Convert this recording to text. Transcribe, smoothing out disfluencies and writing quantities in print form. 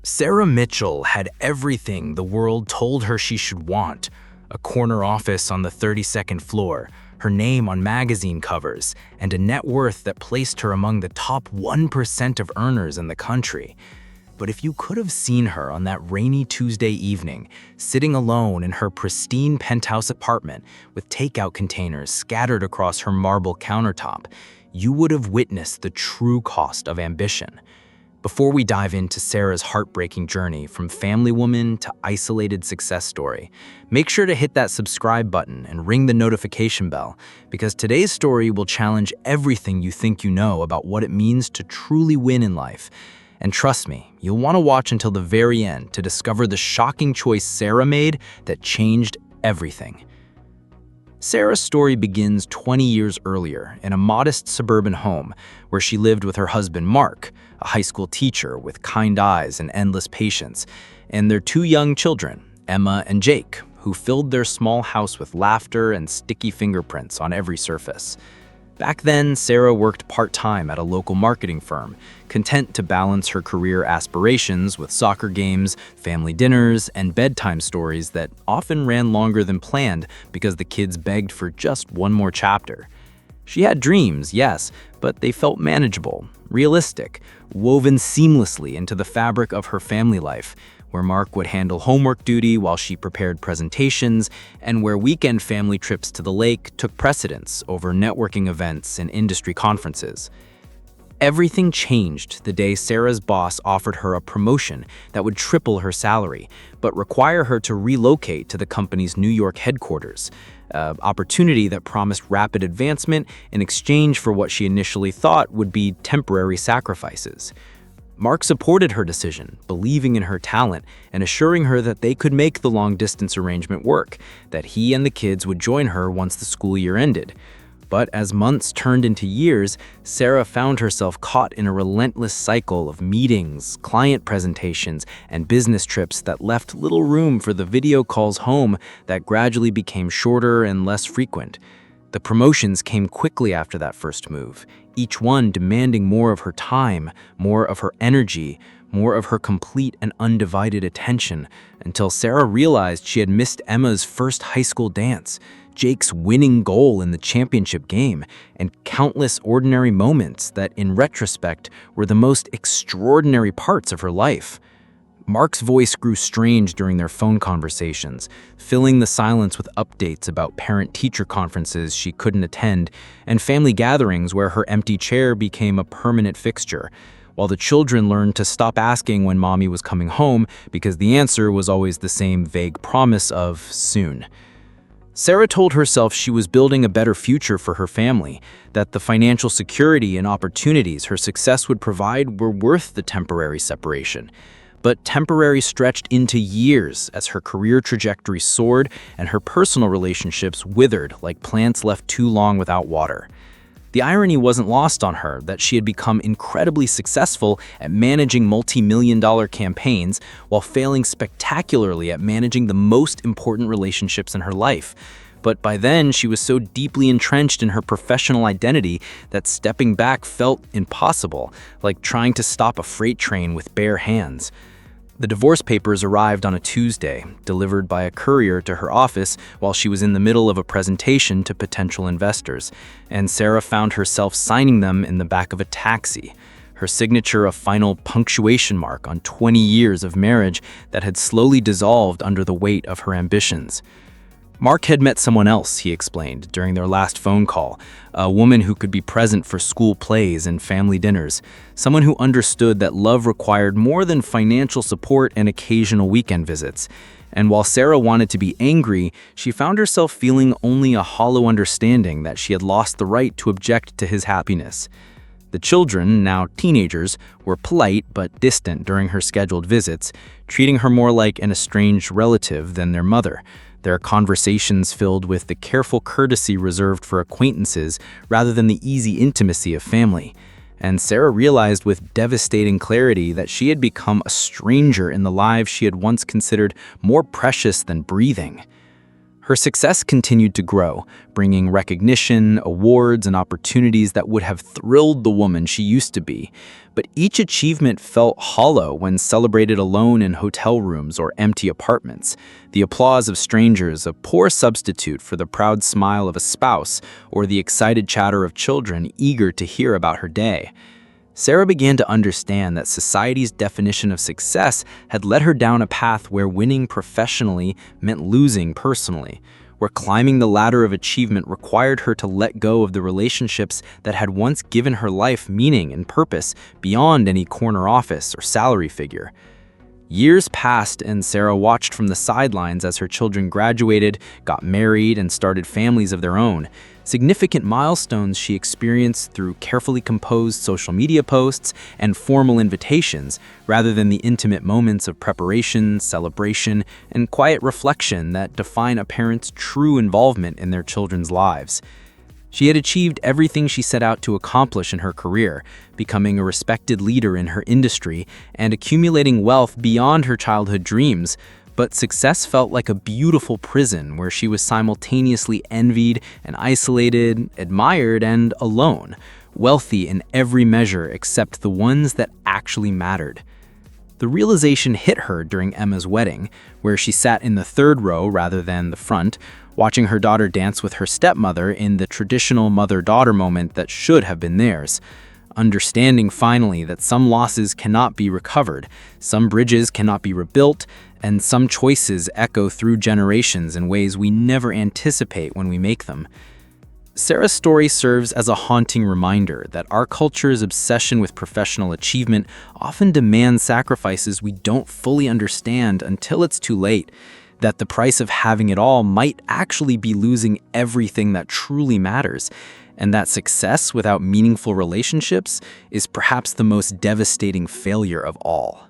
Sarah Mitchell had everything the world told her she should want: a corner office on the 32nd floor, her name on magazine covers, and a net worth that placed her among the top 1% of earners in the country. But if you could have seen her on that rainy Tuesday evening, sitting alone in her pristine penthouse apartment with takeout containers scattered across her marble countertop, you would have witnessed the true cost of ambition. Before we dive into Sarah's heartbreaking journey from family woman to isolated success story, make sure to hit that subscribe button and ring the notification bell, because today's story will challenge everything you think you know about what it means to truly win in life. And trust me, you'll want to watch until the very end to discover the shocking choice Sarah made that changed everything. Sarah's story begins 20 years earlier in a modest suburban home where she lived with her husband Mark, a high school teacher with kind eyes and endless patience, and their two young children, Emma and Jake, who filled their small house with laughter and sticky fingerprints on every surface. Back then, Sarah worked part-time at a local marketing firm, content to balance her career aspirations with soccer games, family dinners, and bedtime stories that often ran longer than planned because the kids begged for just one more chapter. She had dreams, yes, but they felt manageable, realistic, woven seamlessly into the fabric of her family life, where Mark would handle homework duty while she prepared presentations, and where weekend family trips to the lake took precedence over networking events and industry conferences. Everything changed the day Sarah's boss offered her a promotion that would triple her salary, but require her to relocate to the company's New York headquarters, an opportunity that promised rapid advancement in exchange for what she initially thought would be temporary sacrifices. Mark supported her decision, believing in her talent and assuring her that they could make the long-distance arrangement work, that he and the kids would join her once the school year ended. But as months turned into years, Sarah found herself caught in a relentless cycle of meetings, client presentations, and business trips that left little room for the video calls home that gradually became shorter and less frequent. The promotions came quickly after that first move, each one demanding more of her time, more of her energy, more of her complete and undivided attention, until Sarah realized she had missed Emma's first high school dance, Jake's winning goal in the championship game, and countless ordinary moments that, in retrospect, were the most extraordinary parts of her life. Mark's voice grew strange during their phone conversations, filling the silence with updates about parent-teacher conferences she couldn't attend and family gatherings where her empty chair became a permanent fixture, while the children learned to stop asking when mommy was coming home because the answer was always the same vague promise of soon. Sarah told herself she was building a better future for her family, that the financial security and opportunities her success would provide were worth the temporary separation. But temporary stretched into years as her career trajectory soared and her personal relationships withered like plants left too long without water. The irony wasn't lost on her that she had become incredibly successful at managing multi-million-dollar campaigns while failing spectacularly at managing the most important relationships in her life. But by then, she was so deeply entrenched in her professional identity that stepping back felt impossible, like trying to stop a freight train with bare hands. The divorce papers arrived on a Tuesday, delivered by a courier to her office while she was in the middle of a presentation to potential investors, and Sarah found herself signing them in the back of a taxi, her signature a final punctuation mark on 20 years of marriage that had slowly dissolved under the weight of her ambitions. Mark had met someone else, he explained, during their last phone call, a woman who could be present for school plays and family dinners, someone who understood that love required more than financial support and occasional weekend visits. And while Sarah wanted to be angry, she found herself feeling only a hollow understanding that she had lost the right to object to his happiness. The children, now teenagers, were polite but distant during her scheduled visits, treating her more like an estranged relative than their mother, their conversations filled with the careful courtesy reserved for acquaintances rather than the easy intimacy of family. And Sarah realized with devastating clarity that she had become a stranger in the lives she had once considered more precious than breathing. Her success continued to grow, bringing recognition, awards, and opportunities that would have thrilled the woman she used to be. But each achievement felt hollow when celebrated alone in hotel rooms or empty apartments. The applause of strangers, a poor substitute for the proud smile of a spouse, or the excited chatter of children eager to hear about her day. Sarah began to understand that society's definition of success had led her down a path where winning professionally meant losing personally, where climbing the ladder of achievement required her to let go of the relationships that had once given her life meaning and purpose beyond any corner office or salary figure. Years passed, and Sarah watched from the sidelines as her children graduated, got married, and started families of their own. Significant milestones she experienced through carefully composed social media posts and formal invitations, rather than the intimate moments of preparation, celebration, and quiet reflection that define a parent's true involvement in their children's lives. She had achieved everything she set out to accomplish in her career, becoming a respected leader in her industry and accumulating wealth beyond her childhood dreams. But success felt like a beautiful prison where she was simultaneously envied and isolated, admired and alone, wealthy in every measure except the ones that actually mattered. The realization hit her during Emma's wedding, where she sat in the third row rather than the front, watching her daughter dance with her stepmother in the traditional mother-daughter moment that should have been theirs. Understanding finally that some losses cannot be recovered, some bridges cannot be rebuilt, and some choices echo through generations in ways we never anticipate when we make them. Sarah's story serves as a haunting reminder that our culture's obsession with professional achievement often demands sacrifices we don't fully understand until it's too late, that the price of having it all might actually be losing everything that truly matters, and that success without meaningful relationships is perhaps the most devastating failure of all.